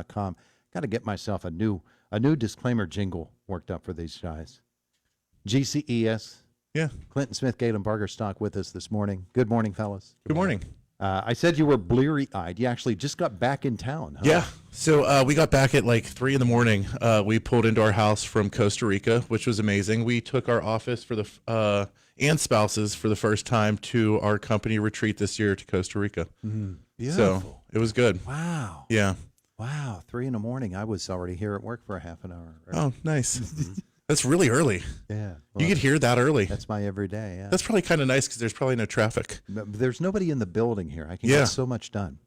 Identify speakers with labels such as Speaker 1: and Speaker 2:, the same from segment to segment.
Speaker 1: com. Got to get myself a new disclaimer jingle worked up for these guys. GCES.
Speaker 2: Yeah.
Speaker 1: Clint, Smith, Galen, Bargerstock with us this morning. Good morning, fellas.
Speaker 2: Good morning.
Speaker 1: I said you were bleary-eyed. You actually just got back in town, huh?
Speaker 2: Yeah. So we got back at like 3 a.m. We pulled into our house from Costa Rica, which was amazing. We took our office for the and spouses for the first time to our company retreat this year to Costa Rica.
Speaker 1: Beautiful.
Speaker 2: So it was good.
Speaker 1: Wow.
Speaker 2: Yeah.
Speaker 1: Wow. 3 a.m. I was already here at work for a half an hour.
Speaker 2: Oh, nice. That's really early.
Speaker 1: Yeah.
Speaker 2: You get here that early.
Speaker 1: That's my everyday. Yeah.
Speaker 2: That's probably kind of nice because there's probably no traffic.
Speaker 1: There's nobody in the building here. I can get so much done.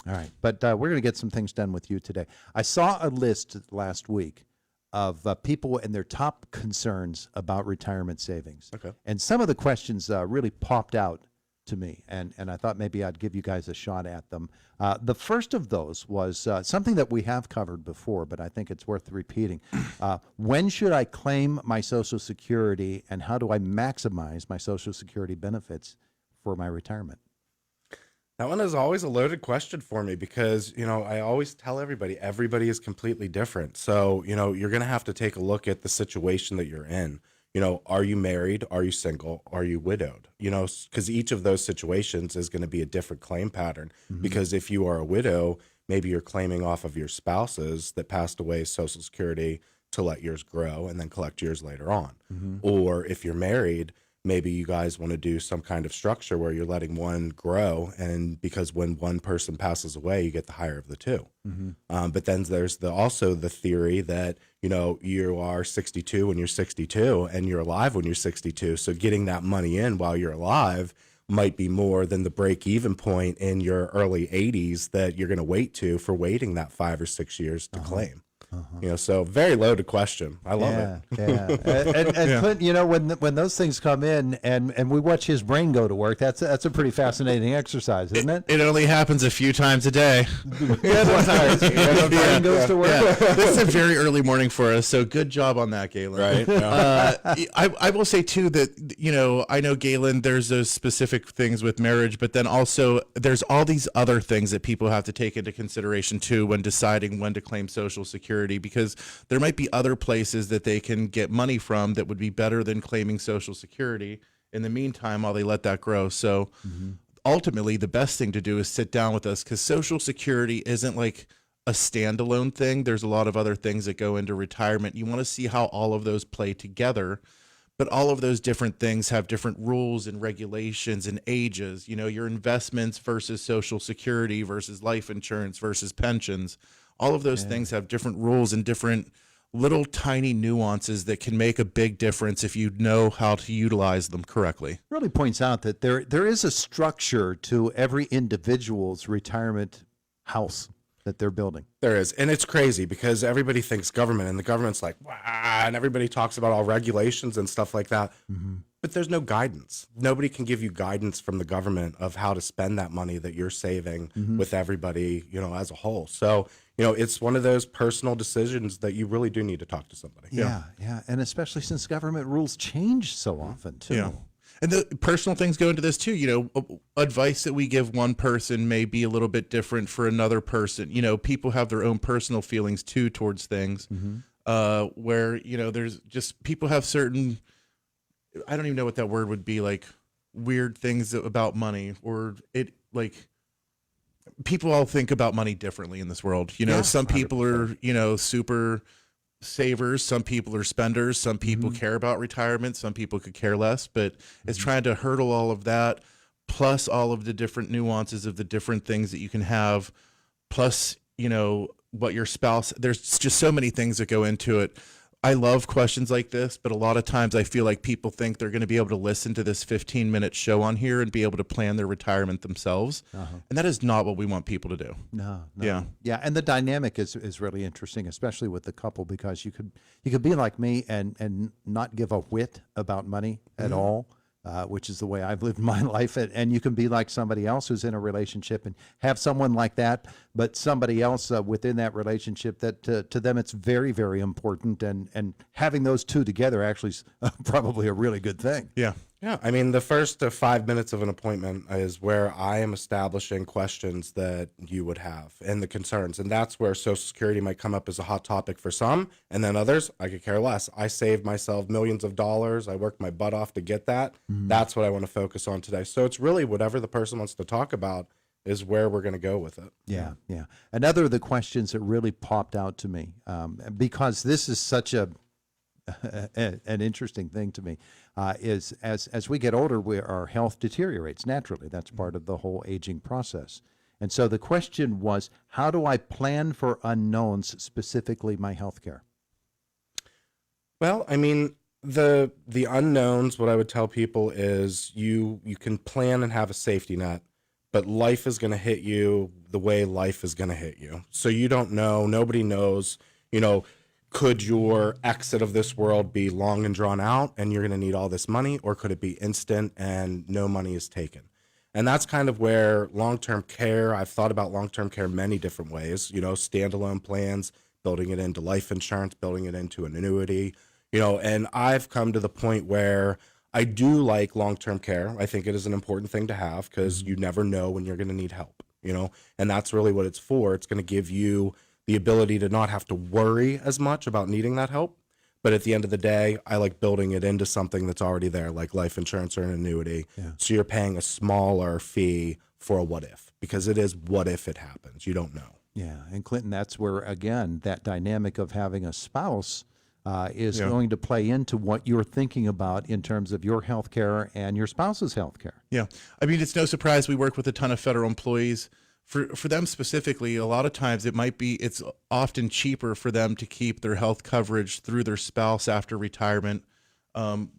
Speaker 1: All right. But we're going to get some things done with you today. I saw a list last week of people and their top concerns about retirement savings.
Speaker 2: Okay.
Speaker 1: And some of the questions really popped out to me, and I thought maybe I'd give you guys a shot at them. The first of those was something that we have covered before, but I think it's worth repeating. When should I claim my Social Security, and how do I maximize my Social Security benefits for my retirement?
Speaker 3: That one is always a loaded question for me because, I always tell everybody is completely different. So, you're going to have to take a look at the situation that you're in. Are you married? Are you single? Are you widowed? Because each of those situations is going to be a different claim pattern. Because if you are a widow, maybe you're claiming off of your spouses that passed away Social Security to let yours grow and then collect yours later on. Or if you're married, maybe you guys want to do some kind of structure where you're letting one grow, and because when one person passes away, you get the higher of the two. But then there's also the theory that, you are 62 when you're 62 and you're alive when you're 62. So getting that money in while you're alive might be more than the break-even point in your early 80s that you're going to wait for waiting that 5 or 6 years to claim. So very loaded question. I love it.
Speaker 1: Yeah. And Clint, when those things come in and we watch his brain go to work, that's a pretty fascinating exercise, isn't it?
Speaker 2: It only happens a few times a day.
Speaker 1: When the brain goes to work.
Speaker 2: Yeah. This is a very early morning for us, so good job on that, Galen.
Speaker 3: Right.
Speaker 2: I will say too that I know, Galen, there's those specific things with marriage, but then also there's all these other things that people have to take into consideration too when deciding when to claim Social Security, because there might be other places that they can get money from that would be better than claiming Social Security in the meantime while they let that grow. So ultimately, the best thing to do is sit down with us, because Social Security isn't like a standalone thing. There's a lot of other things that go into retirement. You want to see how all of those play together, but all of those different things have different rules and regulations and ages. Your investments versus Social Security versus life insurance versus pensions. All of those things have different rules and different little tiny nuances that can make a big difference if you know how to utilize them correctly.
Speaker 1: Really points out that there is a structure to every individual's retirement house that they're building.
Speaker 3: There is. And it's crazy because everybody thinks government, and the government's like, wow, and everybody talks about all regulations and stuff like that. But there's no guidance. Nobody can give you guidance from the government of how to spend that money that you're saving with everybody, as a whole. So, it's one of those personal decisions that you really do need to talk to somebody.
Speaker 1: Yeah. And especially since government rules change so often, too.
Speaker 2: Yeah. And the personal things go into this too. Advice that we give one person may be a little bit different for another person. People have their own personal feelings too towards things, where, there's just people have certain, I don't even know what that word would be, like weird things about money, or people all think about money differently in this world. Some people are, super savers, some people are spenders, some people care about retirement, some people could care less, but it's trying to hurdle all of that, plus all of the different nuances of the different things that you can have, plus, what your spouse, there's just so many things that go into it. I love questions like this, but a lot of times I feel like people think they're going to be able to listen to this 15-minute show on here and be able to plan their retirement themselves. And that is not what we want people to do.
Speaker 1: No.
Speaker 2: Yeah.
Speaker 1: And the dynamic is really interesting, especially with the couple, because you could be like me and not give a whit about money at all. Which is the way I've lived my life. And you can be like somebody else who's in a relationship and have someone like that, but somebody else within that relationship that to them it's very, very important. And having those two together actually is probably a really good thing.
Speaker 2: Yeah.
Speaker 3: Yeah, I mean, the first 5 minutes of an appointment is where I am establishing questions that you would have and the concerns. And that's where Social Security might come up as a hot topic for some. And then others, I could care less. I saved myself millions of dollars. I worked my butt off to get that. That's what I want to focus on today. So it's really whatever the person wants to talk about is where we're going to go with it.
Speaker 1: Yeah, yeah. Another of the questions that really popped out to me, because this is such an interesting thing to me, is as we get older, our health deteriorates naturally. That's part of the whole aging process. And so the question was, how do I plan for unknowns, specifically my health care?
Speaker 3: Well, I mean, the unknowns, what I would tell people is you can plan and have a safety net, but life is going to hit you the way life is going to hit you. So you don't know, nobody knows, could your exit of this world be long and drawn out and you're going to need all this money, or could it be instant and no money is taken? And that's kind of where long-term care, I've thought about long-term care many different ways, standalone plans, building it into life insurance, building it into an annuity, and I've come to the point where I do like long-term care. I think it is an important thing to have because you never know when you're going to need help, and that's really what it's for. It's going to give you the ability to not have to worry as much about needing that help. But at the end of the day, I like building it into something that's already there, like life insurance or an annuity.
Speaker 1: Yeah.
Speaker 3: So you're paying a smaller fee for a what if, because it is what if it happens. You don't know.
Speaker 1: Yeah, and Clinton, that's where, again, that dynamic of having a spouse is going to play into what you're thinking about in terms of your health care and your spouse's health care.
Speaker 2: Yeah. I mean, it's no surprise we work with a ton of federal employees. For them specifically, a lot of times it's often cheaper for them to keep their health coverage through their spouse after retirement. And,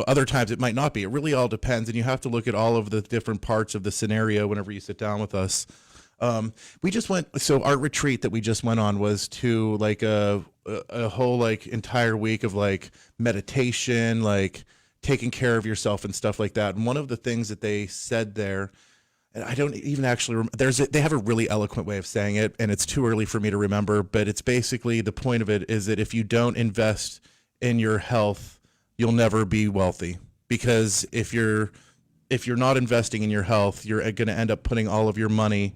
Speaker 2: other times it might not be. It really all depends. And you have to look at all of the different parts of the scenario whenever you sit down with us. So our retreat that we just went on was to like a whole entire week of meditation, taking care of yourself and stuff like that. And one of the things that they said there, and I don't even actually remember, they have a really eloquent way of saying it, and it's too early for me to remember, but it's basically, the point of it is that if you don't invest in your health, you'll never be wealthy. Because if you're not investing in your health, you're going to end up putting all of your money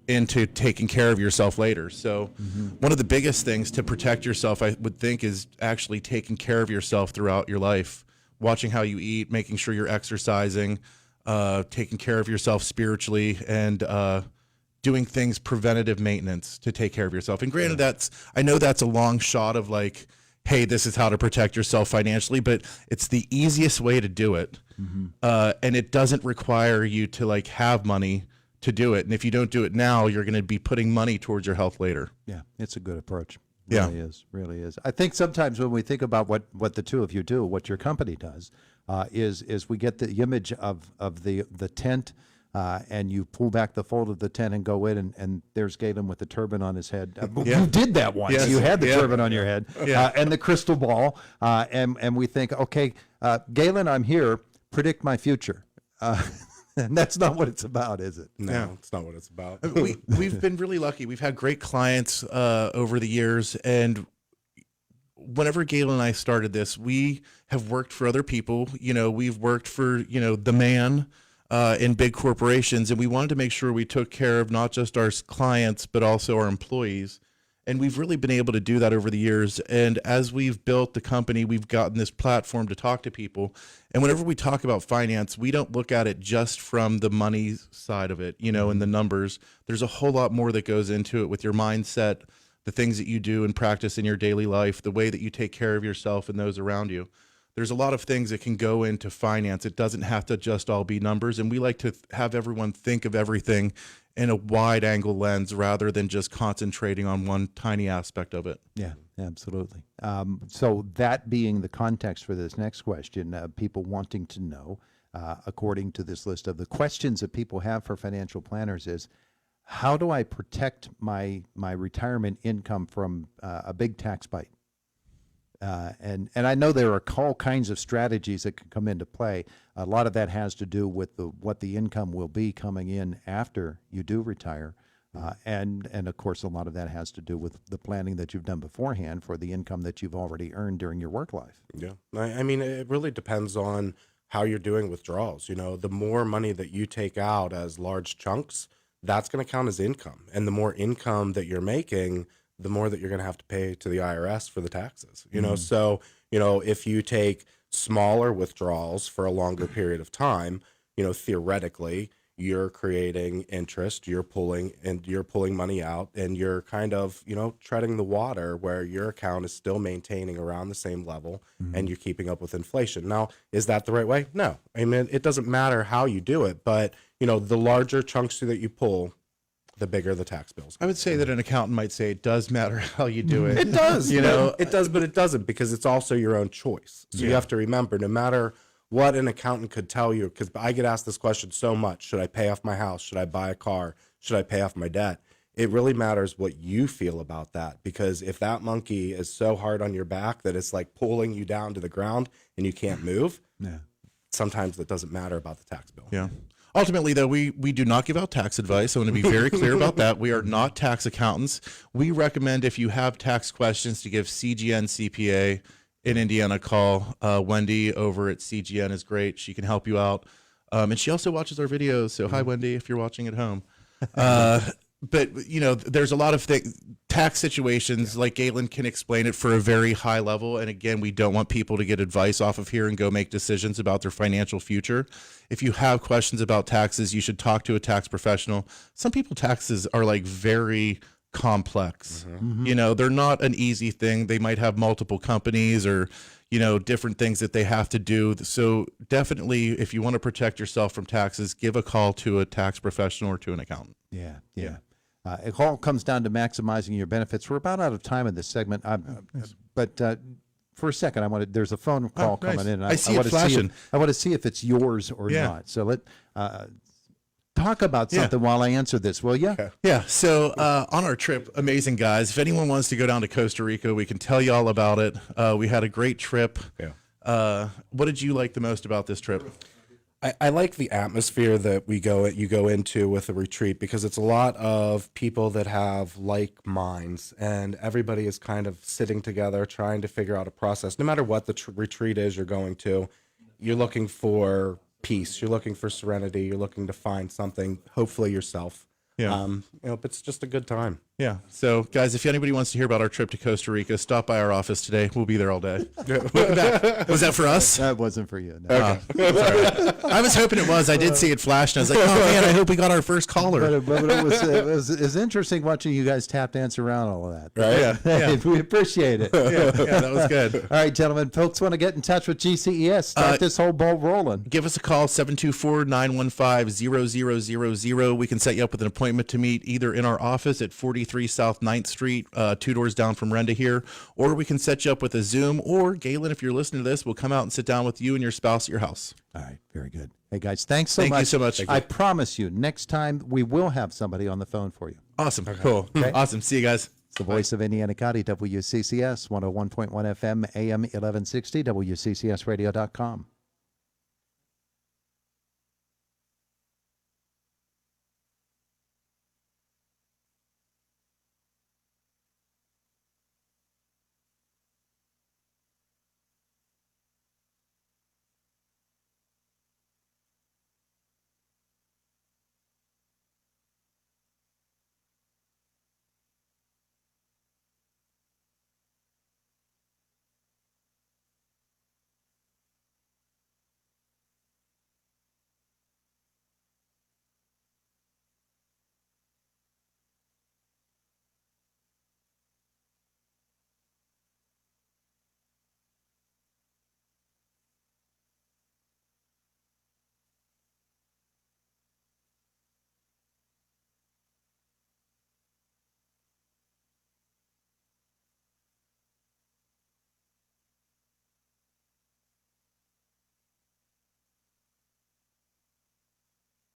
Speaker 2: into taking care of yourself later. So one of the biggest things to protect yourself, I would think, is actually taking care of yourself throughout your life, watching how you eat, making sure you're exercising, taking care of yourself spiritually, and doing things, preventative maintenance to take care of yourself. And granted, I know that's a long shot of hey, this is how to protect yourself financially, but it's the easiest way to do it. And it doesn't require you to have money to do it. And if you don't do it now, you're going to be putting money towards your health later.
Speaker 1: Yeah, it's a good approach.
Speaker 2: Yeah.
Speaker 1: Really is. I think sometimes when we think about what the two of you do, what your company does, is we get the image of the tent, and you pull back the fold of the tent and go in, and there's Galen with the turban on his head. You did that once.
Speaker 2: Yes.
Speaker 1: You had the turban on your head,
Speaker 2: Yeah.
Speaker 1: and the crystal ball, and we think, okay, Galen, I'm here. Predict my future. And that's not what it's about, is it?
Speaker 3: No, it's not what it's about.
Speaker 2: We've been really lucky. We've had great clients over the years, and whenever Galen and I started this, we have worked for other people. We've worked for the man in big corporations, and we wanted to make sure we took care of not just our clients but also our employees. And we've really been able to do that over the years. And as we've built the company, we've gotten this platform to talk to people. And whenever we talk about finance, we don't look at it just from the money side of it, and the numbers. There's a whole lot more that goes into it with your mindset, the things that you do and practice in your daily life, the way that you take care of yourself and those around you. There's a lot of things that can go into finance. It doesn't have to just all be numbers. And we like to have everyone think of everything in a wide angle lens rather than just concentrating on one tiny aspect of it.
Speaker 1: Yeah, absolutely. So that being the context for this next question, people wanting to know, according to this list of the questions that people have for financial planners, is how do I protect my retirement income from a big tax bite? And I know there are all kinds of strategies that can come into play. A lot of that has to do with what the income will be coming in after you do retire. And of course, a lot of that has to do with the planning that you've done beforehand for the income that you've already earned during your work life.
Speaker 3: Yeah. I mean, it really depends on how you're doing withdrawals. You know, the more money that you take out as large chunks, that's going to count as income. And the more income that you're making, the more that you're going to have to pay to the IRS for the taxes. You know, so, you know, if you take smaller withdrawals for a longer period of time, you know, theoretically, you're creating interest, you're pulling money out, and you're kind of, you know, treading the water where your account is still maintaining around the same level and you're keeping up with inflation. Now, is that the right way? No. I mean, it doesn't matter how you do it, but, you know, the larger chunks that you pull, the bigger the tax bills.
Speaker 2: I would say that an accountant might say it does matter how you do it.
Speaker 3: It does, you know, it does, but it doesn't, because it's also your own choice. So you have to remember, no matter what an accountant could tell you, because I get asked this question so much: should I pay off my house? Should I buy a car? Should I pay off my debt? It really matters what you feel about that, because if that monkey is so hard on your back that it's like pulling you down to the ground and you can't move, sometimes that doesn't matter about the tax bill.
Speaker 2: Yeah. Ultimately, though, we do not give out tax advice. I want to be very clear about that. We are not tax accountants. We recommend, if you have tax questions, to give CGN CPA in Indiana a call. Wendy over at CGN is great. She can help you out. And she also watches our videos. So hi, Wendy, if you're watching at home. But, you know, there's a lot of tax situations, like Galen can explain it for a very high level. And again, we don't want people to get advice off of here and go make decisions about their financial future. If you have questions about taxes, you should talk to a tax professional. Some people, taxes are like very complex. You know, they're not an easy thing. They might have multiple companies or, you know, different things that they have to do. So definitely, if you want to protect yourself from taxes, give a call to a tax professional or to an accountant.
Speaker 1: Yeah. It all comes down to maximizing your benefits. We're about out of time in this segment, but for a second, there's a phone call coming in. And
Speaker 2: I see it
Speaker 1: want to
Speaker 2: flashing.
Speaker 1: I want to see if it's yours or not. So let talk about something while I answer this, will you?
Speaker 2: Okay. Yeah. So on our trip, amazing guys. If anyone wants to go down to Costa Rica, we can tell you all about it. We had a great trip.
Speaker 3: Yeah.
Speaker 2: What did you like the most about this trip?
Speaker 3: I like the atmosphere that you go into with a retreat, because it's a lot of people that have like minds, and everybody is kind of sitting together trying to figure out a process. No matter what the retreat is you're going to, you're looking for peace, you're looking for serenity, you're looking to find something, hopefully yourself.
Speaker 2: Yeah.
Speaker 3: You know, but it's just a good time.
Speaker 2: Yeah. So, guys, if anybody wants to hear about our trip to Costa Rica, stop by our office today. We'll be there all day. Was that for us?
Speaker 1: That wasn't for you. No.
Speaker 2: Okay. I was hoping it was. I did see it flash, and I was like, oh, man, I hope we got our first caller.
Speaker 1: But it was interesting watching you guys tap dance around all of that.
Speaker 3: Right?
Speaker 2: Yeah.
Speaker 1: We appreciate it.
Speaker 2: Yeah, that was good.
Speaker 1: All right, gentlemen, folks want to get in touch with GCES. Start this whole ball rolling.
Speaker 2: Give us a call, 724-915-0000. We can set you up with an appointment to meet either in our office at 43 South 9th Street, 2 doors down from Renda here, or we can set you up with a Zoom, or Galen, if you're listening to this, we'll come out and sit down with you and your spouse at your house.
Speaker 1: All right, very good. Hey, guys, thanks so much.
Speaker 2: Thank you so much.
Speaker 1: I promise you, next time we will have somebody on the phone for you.
Speaker 2: Awesome. Cool.
Speaker 1: Okay.
Speaker 2: Awesome. See you guys.
Speaker 1: It's the voice of Indiana County, WCCS, 101.1 FM, AM 1160, WCCSradio.com.